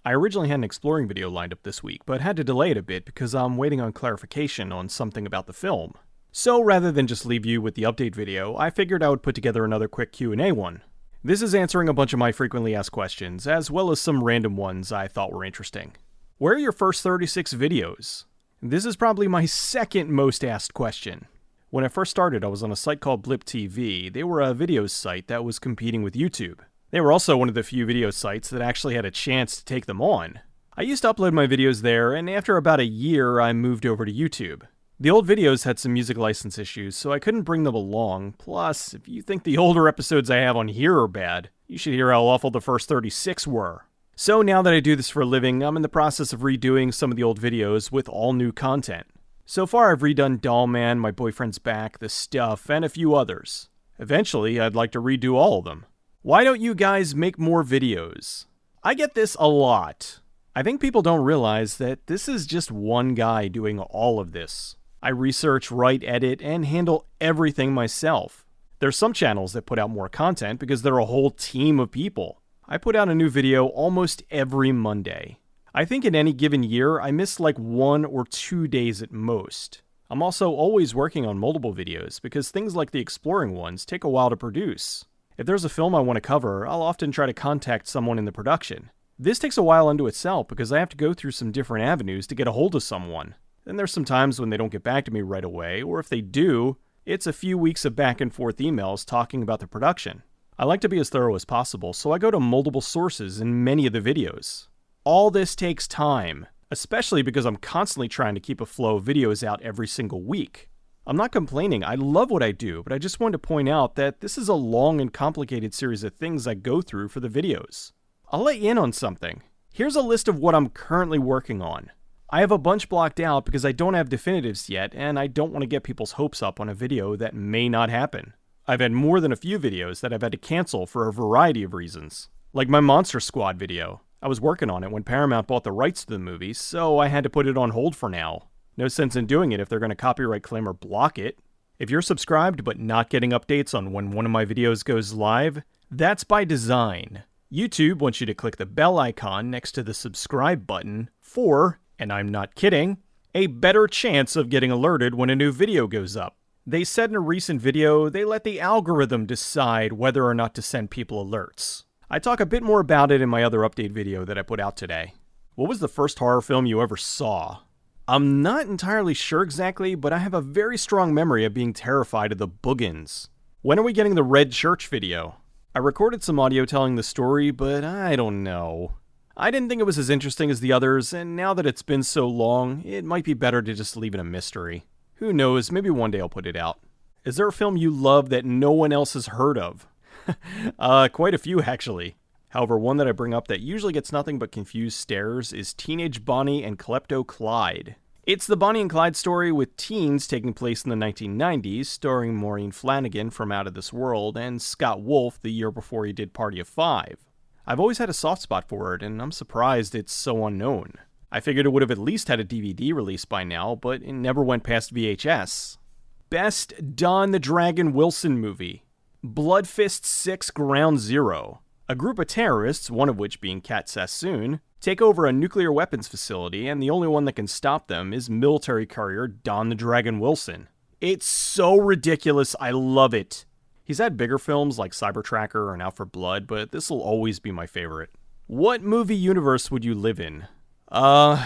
I originally had an exploring video lined up this week, but had to delay it a bit because I'm waiting on clarification on something about the film. So rather than just leave you with the update video, I figured I would put together another quick Q&A one. This is answering a bunch of my frequently asked questions, as well as some random ones I thought were interesting. Where are your first 36 videos? This is probably my second most asked question. When I first started, I was on a site called Blip TV. They were a videos site that was competing with YouTube. They were also one of the few video sites that actually had a chance to take them on. I used to upload my videos there, and after about a year, I moved over to YouTube. The old videos had some music license issues, so I couldn't bring them along. Plus, if you think the older episodes I have on here are bad, you should hear how awful the first 36 were. So now that I do this for a living, I'm in the process of redoing some of the old videos with all new content. So far, I've redone Doll Man, My Boyfriend's Back, The Stuff, and a few others. Eventually, I'd like to redo all of them. Why don't you guys make more videos? I get this a lot. I think people don't realize that this is just one guy doing all of this. I research, write, edit, and handle everything myself. There's some channels that put out more content because they're a whole team of people. I put out a new video almost every Monday. I think in any given year, I miss like 1 or 2 days at most. I'm also always working on multiple videos because things like the exploring ones take a while to produce. If there's a film I want to cover, I'll often try to contact someone in the production. This takes a while unto itself because I have to go through some different avenues to get a hold of someone. Then there's some times when they don't get back to me right away, or if they do, it's a few weeks of back and forth emails talking about the production. I like to be as thorough as possible, so I go to multiple sources in many of the videos. All this takes time, especially because I'm constantly trying to keep a flow of videos out every single week. I'm not complaining, I love what I do, but I just wanted to point out that this is a long and complicated series of things I go through for the videos. I'll let you in on something. Here's a list of what I'm currently working on. I have a bunch blocked out because I don't have definitives yet, and I don't want to get people's hopes up on a video that may not happen. I've had more than a few videos that I've had to cancel for a variety of reasons. Like my Monster Squad video. I was working on it when Paramount bought the rights to the movie, so I had to put it on hold for now. No sense in doing it if they're going to copyright claim or block it. If you're subscribed but not getting updates on when one of my videos goes live, that's by design. YouTube wants you to click the bell icon next to the subscribe button for, and I'm not kidding, a better chance of getting alerted when a new video goes up. They said in a recent video, they let the algorithm decide whether or not to send people alerts. I talk a bit more about it in my other update video that I put out today. What was the first horror film you ever saw? I'm not entirely sure exactly, but I have a very strong memory of being terrified of the boogans. When are we getting the Red Church video? I recorded some audio telling the story, but I don't know. I didn't think it was as interesting as the others, and now that it's been so long, it might be better to just leave it a mystery. Who knows, maybe one day I'll put it out. Is there a film you love that no one else has heard of? Quite a few actually. However, one that I bring up that usually gets nothing but confused stares is Teenage Bonnie and Klepto Clyde. It's the Bonnie and Clyde story with teens taking place in the 1990s, starring Maureen Flanagan from Out of This World and Scott Wolf the year before he did Party of Five. I've always had a soft spot for it, and I'm surprised it's so unknown. I figured it would have at least had a DVD release by now, but it never went past VHS. Best Don the Dragon Wilson movie. Blood Fist 6 Ground Zero. A group of terrorists, one of which being Kat Sassoon, take over a nuclear weapons facility, and the only one that can stop them is military courier Don the Dragon Wilson. It's so ridiculous, I love it. He's had bigger films like Cybertracker and Out for Blood, but this will always be my favorite. What movie universe would you live in?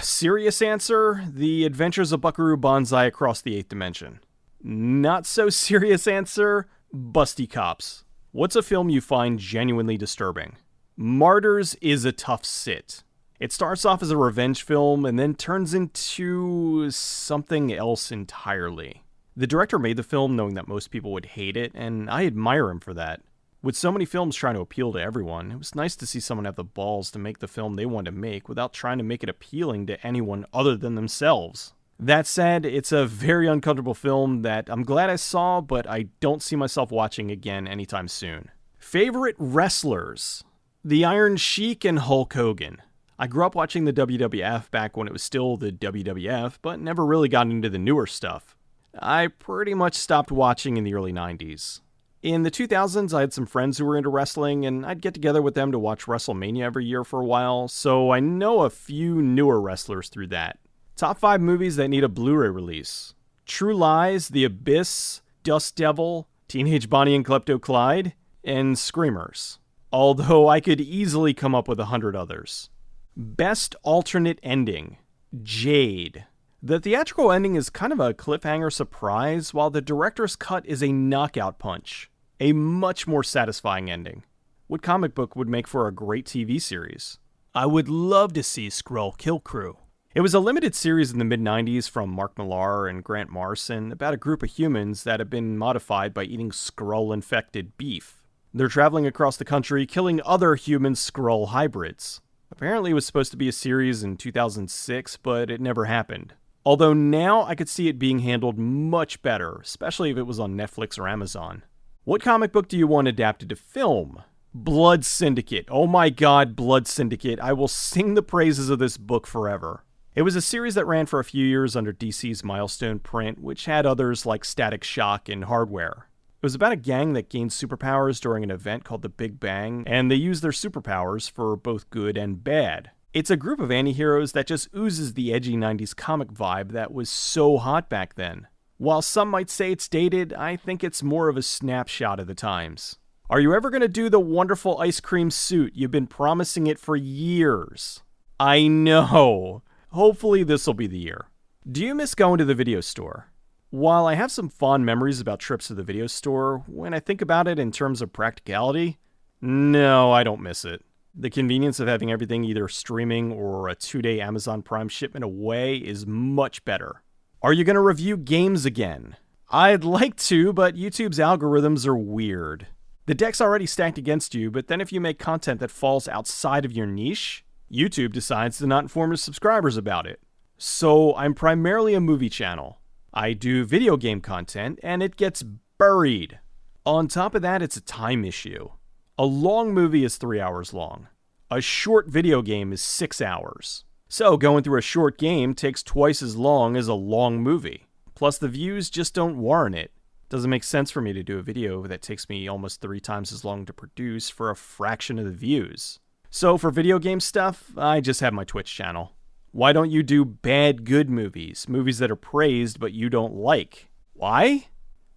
Serious answer, The Adventures of Buckaroo Banzai Across the Eighth Dimension. Not so serious answer, Busty Cops. What's a film you find genuinely disturbing? Martyrs is a tough sit. It starts off as a revenge film and then turns into something else entirely. The director made the film knowing that most people would hate it, and I admire him for that. With so many films trying to appeal to everyone, it was nice to see someone have the balls to make the film they wanted to make without trying to make it appealing to anyone other than themselves. That said, it's a very uncomfortable film that I'm glad I saw, but I don't see myself watching again anytime soon. Favorite wrestlers? The Iron Sheik and Hulk Hogan. I grew up watching the WWF back when it was still the WWF, but never really got into the newer stuff. I pretty much stopped watching in the early 90s. In the 2000s, I had some friends who were into wrestling, and I'd get together with them to watch WrestleMania every year for a while, so I know a few newer wrestlers through that. Top 5 movies that need a Blu-ray release. True Lies, The Abyss, Dust Devil, Teenage Bonnie and Klepto Clyde, and Screamers. Although I could easily come up with 100 others. Best alternate ending. Jade. The theatrical ending is kind of a cliffhanger surprise, while the director's cut is a knockout punch. A much more satisfying ending. What comic book would make for a great TV series? I would love to see Skrull Kill Crew. It was a limited series in the mid-90s from Mark Millar and Grant Morrison about a group of humans that have been modified by eating Skrull-infected beef. They're traveling across the country, killing other human Skrull hybrids. Apparently it was supposed to be a series in 2006, but it never happened. Although now I could see it being handled much better, especially if it was on Netflix or Amazon. What comic book do you want adapted to film? Blood Syndicate. Oh my god, Blood Syndicate. I will sing the praises of this book forever. It was a series that ran for a few years under DC's Milestone print, which had others like Static Shock and Hardware. It was about a gang that gained superpowers during an event called the Big Bang, and they used their superpowers for both good and bad. It's a group of antiheroes that just oozes the edgy 90s comic vibe that was so hot back then. While some might say it's dated, I think it's more of a snapshot of the times. Are you ever going to do the wonderful ice cream suit? You've been promising it for years. I know. Hopefully this will be the year. Do you miss going to the video store? While I have some fond memories about trips to the video store, when I think about it in terms of practicality, no, I don't miss it. The convenience of having everything either streaming or a 2-day Amazon Prime shipment away is much better. Are you going to review games again? I'd like to, but YouTube's algorithms are weird. The deck's already stacked against you, but then if you make content that falls outside of your niche, YouTube decides to not inform its subscribers about it. So I'm primarily a movie channel. I do video game content, and it gets buried. On top of that, it's a time issue. A long movie is 3 hours long. A short video game is 6 hours. So going through a short game takes twice as long as a long movie. Plus the views just don't warrant it. Doesn't make sense for me to do a video that takes me almost 3 times as long to produce for a fraction of the views. So for video game stuff, I just have my Twitch channel. Why don't you do bad good movies? Movies that are praised but you don't like. Why?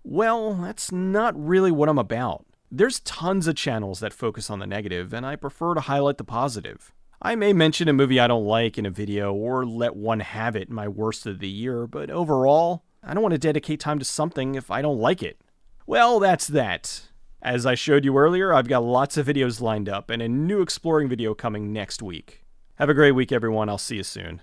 Well, that's not really what I'm about. There's tons of channels that focus on the negative, and I prefer to highlight the positive. I may mention a movie I don't like in a video or let one have it in my worst of the year, but overall, I don't want to dedicate time to something if I don't like it. Well, that's that. As I showed you earlier, I've got lots of videos lined up and a new exploring video coming next week. Have a great week, everyone. I'll see you soon.